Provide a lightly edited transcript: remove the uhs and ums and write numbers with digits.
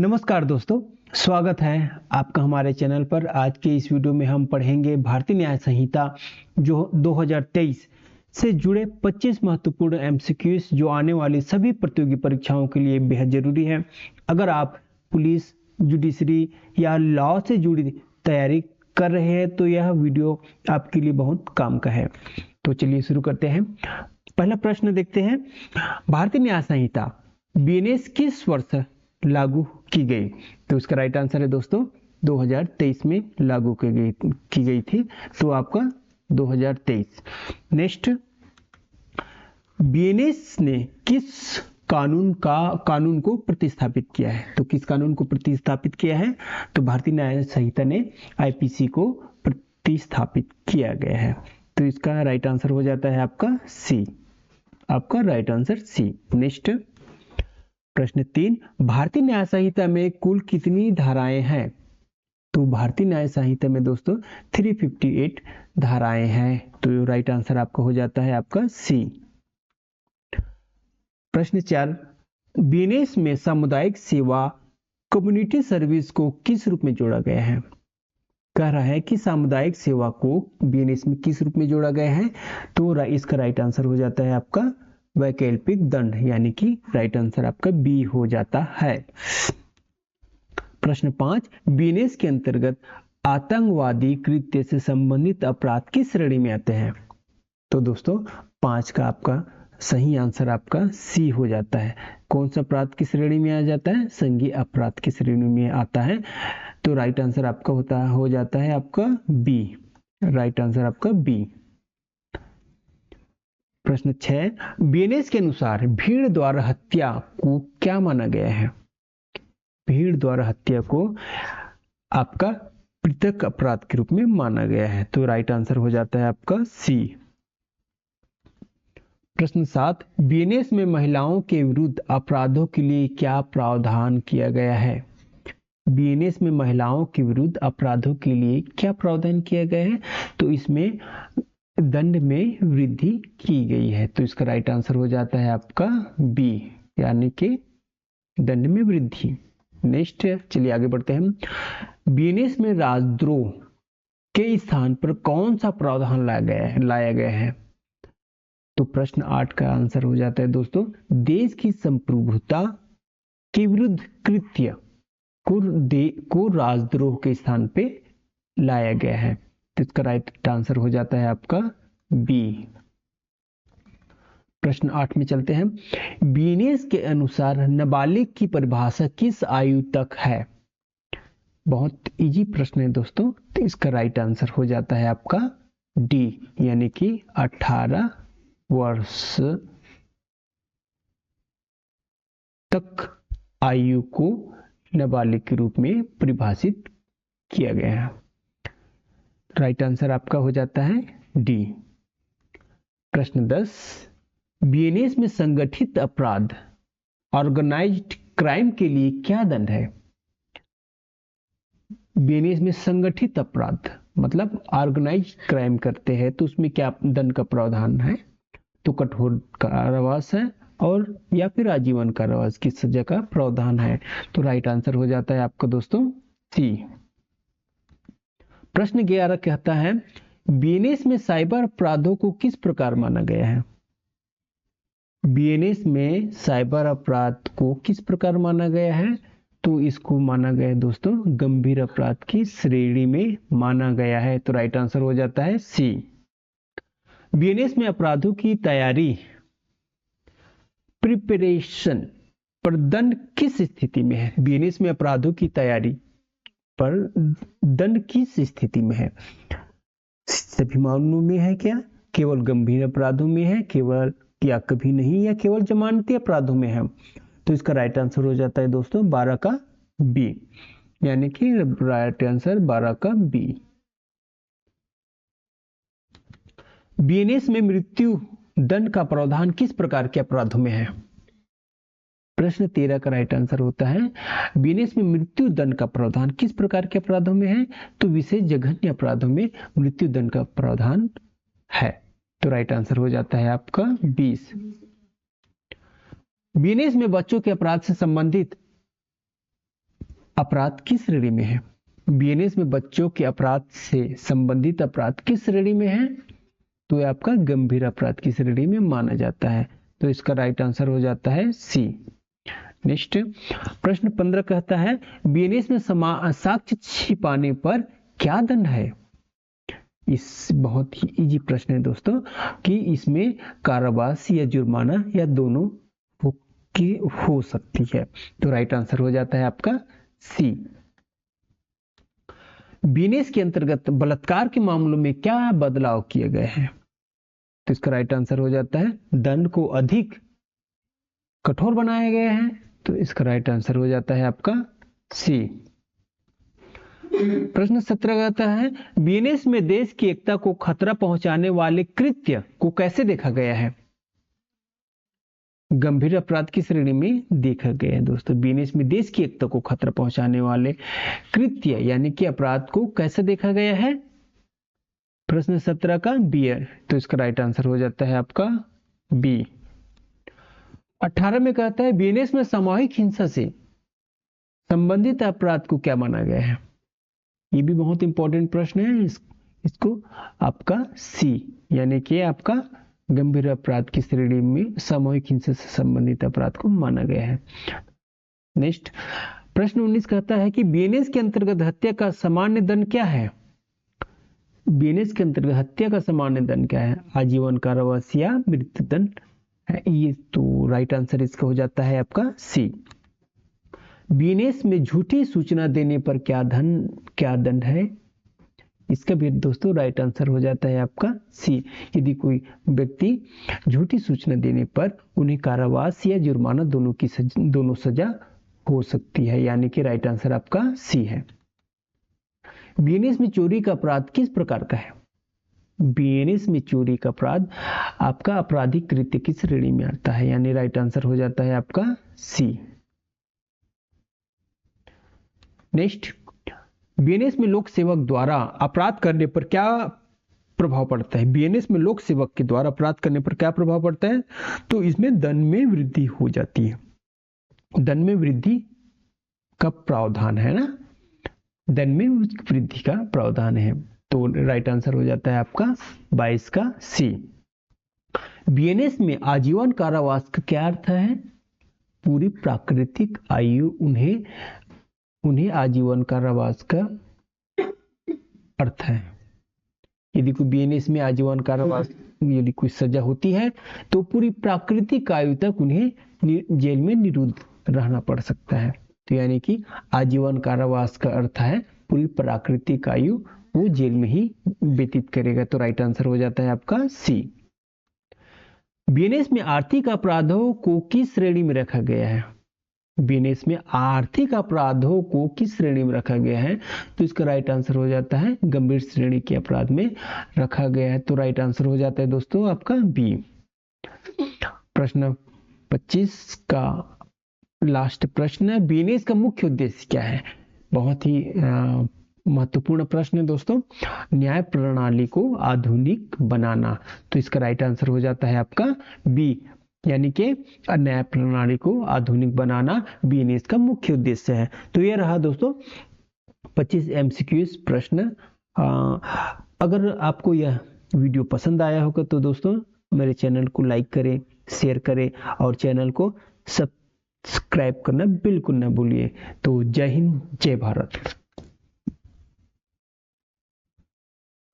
नमस्कार दोस्तों, स्वागत है आपका हमारे चैनल पर। आज के इस वीडियो में हम पढ़ेंगे भारतीय न्याय संहिता जो 2023 से जुड़े 25 महत्वपूर्ण एमसीक्यूज जो आने वाली सभी प्रतियोगी परीक्षाओं के लिए बेहद जरूरी है। अगर आप पुलिस, जुडिशरी या लॉ से जुड़ी तैयारी कर रहे हैं तो यह वीडियो आपके लिए बहुत काम का है। तो चलिए शुरू करते हैं। पहला प्रश्न देखते हैं, भारतीय न्याय संहिता बीएनएस किस वर्ष लागू की गई? तो इसका राइट आंसर है दोस्तों 2023 में लागू की गई थी, तो आपका 2023। नेक्स्ट, बीएनएस ने किस कानून को प्रतिस्थापित किया है? तो किस कानून को प्रतिस्थापित किया है? तो भारतीय न्याय संहिता ने आईपीसी को प्रतिस्थापित किया गया है, तो इसका राइट आंसर हो जाता है आपका सी। आपका राइट आंसर सी। नेक्स्ट प्रश्न 3, भारतीय न्याय संहिता में कुल कितनी धाराएं हैं? तो भारतीय न्याय संहिता में दोस्तों 358 धाराएं हैं, तो राइट आंसर आपका हो जाता है आपका सी। प्रश्न 4, बीएनएस में सामुदायिक सेवा कम्युनिटी सर्विस को किस रूप में जोड़ा गया है? कह रहा है कि सामुदायिक सेवा को बीएनएस में किस रूप में जोड़ा गया है? तो इसका राइट आंसर हो जाता है आपका वैकल्पिक दंड, यानी कि राइट आंसर आपका बी हो जाता है। प्रश्न 5, बीएनएस के अंतर्गत आतंकवादी कृत्य से संबंधित अपराध किस श्रेणी में आते हैं? तो दोस्तों 5 का आपका सही आंसर आपका सी हो जाता है। कौन सा अपराध की श्रेणी में आ जाता है? संघीय अपराध की श्रेणी में आता है, तो राइट आंसर आपका हो जाता है आपका बी। राइट आंसर आपका बी। प्रश्न 6, बीएनएस के अनुसार भीड़ द्वारा हत्या को क्या माना गया है? भीड़ द्वारा हत्या को आपका पृथक अपराध के रूप में माना गया है, तो राइट आंसर हो जाता है आपका सी। प्रश्न 7, बीएनएस में महिलाओं के विरुद्ध अपराधों के लिए क्या प्रावधान किया गया है? बीएनएस में महिलाओं के विरुद्ध अपराधों के लिए क्या प्रावधान किया गया है? तो इसमें दंड में वृद्धि की गई है, तो इसका राइट आंसर हो जाता है आपका बी, यानी कि दंड में वृद्धि। नेक्स्ट चलिए आगे बढ़ते हैं। बीएनएस में राजद्रोह के स्थान पर कौन सा प्रावधान लाया गया है? तो प्रश्न 8 का आंसर हो जाता है दोस्तों देश की संप्रभुता के विरुद्ध कृत्य को राजद्रोह के स्थान पे लाया गया है, तो इसका राइट आंसर हो जाता है आपका बी। प्रश्न 8 में चलते हैं। बीएनएस के अनुसार नाबालिग की परिभाषा किस आयु तक है? बहुत इजी प्रश्न है दोस्तों, तो इसका राइट आंसर हो जाता है आपका डी, यानी कि 18 वर्ष तक आयु को नाबालिग के रूप में परिभाषित किया गया है। राइट आंसर आपका हो जाता है डी। प्रश्न 10, बीएनएस में संगठित अपराध ऑर्गेनाइज्ड क्राइम के लिए क्या दंड है? बीएनएस में संगठित अपराध मतलब ऑर्गेनाइज्ड क्राइम करते हैं, तो उसमें क्या दंड का प्रावधान है? तो कठोर कारावास है और या फिर आजीवन कारावास की सजा का प्रावधान है, तो राइट आंसर हो जाता है आपका दोस्तों सी। प्रश्न 11 कहता है, बीएनएस में साइबर अपराधों को किस प्रकार माना गया है? बीएनएस में साइबर अपराध को किस प्रकार माना गया है? तो इसको माना गया है दोस्तों गंभीर अपराध की श्रेणी में माना गया है, तो राइट आंसर हो जाता है सी। बीएनएस में अपराधों की तैयारी प्रिपरेशन पर दंड किस स्थिति में है? बीएनएस में अपराधों की तैयारी पर दंड किस स्थिति में है? सभी मामलों में है क्या? केवल गंभीर अपराधों में है, केवल या कभी नहीं, या केवल जमानती अपराधों में है? तो इसका राइट आंसर हो जाता है दोस्तों 12 का बी, यानी कि राइट आंसर 12 का बी। बीएनएस में मृत्यु दंड का प्रावधान किस प्रकार के अपराधों में है? प्रश्न 13 का राइट आंसर होता है बीएनएस में मृत्यु दंड का प्रावधान किस प्रकार के अपराधों में है? तो विशेष जघन्य अपराधों में मृत्यु दंड का प्रावधान है, तो राइट आंसर हो जाता है आपका 20। बीएनएस में बच्चों के अपराध से संबंधित अपराध किस श्रेणी में है? बीएनएस में बच्चों के अपराध से संबंधित अपराध किस श्रेणी में है? तो ये आपका गंभीर अपराध की श्रेणी में माना जाता है। तो इसका राइट आंसर हो जाता है सी। नेक्स्ट प्रश्न 15 कहता है बीएनएस में साक्ष्य छिपाने पर क्या दंड है? इस बहुत ही इजी प्रश्न है दोस्तों कि इसमें कारावास या जुर्माना या दोनों की हो सकती है। तो राइट आंसर हो जाता है आपका सी। बीएनएस के अंतर्गत बलात्कार के मामलों में क्या बदलाव किए गए हैं? तो इसका राइट आंसर हो जाता है दंड को अधिक कठोर बनाया गया है। तो इसका राइट आंसर हो जाता है आपका सी। प्रश्न 17 कहता है बीएनएस में देश की एकता को खतरा पहुंचाने वाले कृत्य को कैसे देखा गया है? गंभीर अपराध की श्रेणी में देखा गया है दोस्तों। बीएनएस में देश की एकता को खतरा पहुंचाने वाले कृत्य यानी कि अपराध को कैसे देखा गया है? प्रश्न 17 का बी है। तो इसका राइट आंसर हो जाता है आपका बी। 18 में कहता है बीएनएस में सामूहिक हिंसा से संबंधित अपराध को क्या माना गया है? ये भी बहुत इंपॉर्टेंट प्रश्न है। इसको आपका सी यानी कि आपका गंभीर अपराध की श्रेणी में सामूहिक हिंसा से संबंधित अपराध को माना गया है। नेक्स्ट प्रश्न 19 कहता है कि बीएनएस के अंतर्गत हत्या का सामान्य दंड क्या है? बीएनएस के अंतर्गत हत्या का सामान्य दंड क्या है? आजीवन कारावास या मृत्यु दंड है। ये तो राइट आंसर इसका हो जाता है आपका सी। बीएनएस में झूठी सूचना देने पर क्या दंड है? इसका भी दोस्तों राइट आंसर हो जाता है आपका सी। यदि कोई व्यक्ति झूठी सूचना देने पर उन्हें कारावास या जुर्माना दोनों सजा हो सकती है, यानी कि राइट आंसर आपका सी है। बीएनएस में चोरी का अपराध किस प्रकार का है? बीएनएस में चोरी का अपराध आपका आपराधिक कृत्य की श्रेणी में आता है, यानी राइट आंसर हो जाता है आपका सी। नेक्स्ट बीएनएस में लोक सेवक द्वारा अपराध करने पर क्या प्रभाव पड़ता है? बीएनएस में लोक सेवक के द्वारा अपराध करने पर क्या प्रभाव पड़ता है? तो इसमें दंड में वृद्धि हो जाती है। दंड में वृद्धि का प्रावधान है ना, दंड में वृद्धि का प्रावधान है। तो राइट आंसर हो जाता है आपका 22 का सी। बीएनएस में आजीवन कारावास का क्या अर्थ है? पूरी प्राकृतिक आयु उन्हें आजीवन कारावास का अर्थ है। यदि कोई बीएनएस में आजीवन कारावास यदि कोई सजा होती है तो पूरी प्राकृतिक आयु तक उन्हें जेल में निरुद्ध रहना पड़ सकता है। तो यानी कि आजीवन कारावास का अर्थ है पूरी प्राकृतिक आयु वो जेल में ही व्यतीत करेगा। तो राइट आंसर हो जाता है आपका सी। बीएनएस में आर्थिक अपराधों को किस श्रेणी में रखा गया है? बीएनएस में आर्थिक अपराधों को किस श्रेणी में रखा गया है? तो इसका राइट आंसर हो जाता है गंभीर श्रेणी के अपराध में रखा गया है। तो राइट आंसर हो जाता है दोस्तों आपका बी। प्रश्न 25 का लास्ट प्रश्न है बीएनएस का मुख्य उद्देश्य क्या है? बहुत ही महत्वपूर्ण प्रश्न है दोस्तों। न्याय प्रणाली को आधुनिक बनाना। तो इसका राइट आंसर हो जाता है आपका बी, यानी कि न्याय प्रणाली को आधुनिक बनाना बीएनएस का मुख्य उद्देश्य है। तो यह रहा दोस्तों 25 एमसीक्यूज प्रश्न। अगर आपको यह वीडियो पसंद आया होगा तो दोस्तों मेरे चैनल को लाइक करें, शेयर करें और चैनल को सब्सक्राइब करना बिल्कुल ना भूलिए। तो जय हिंद, जय भारत।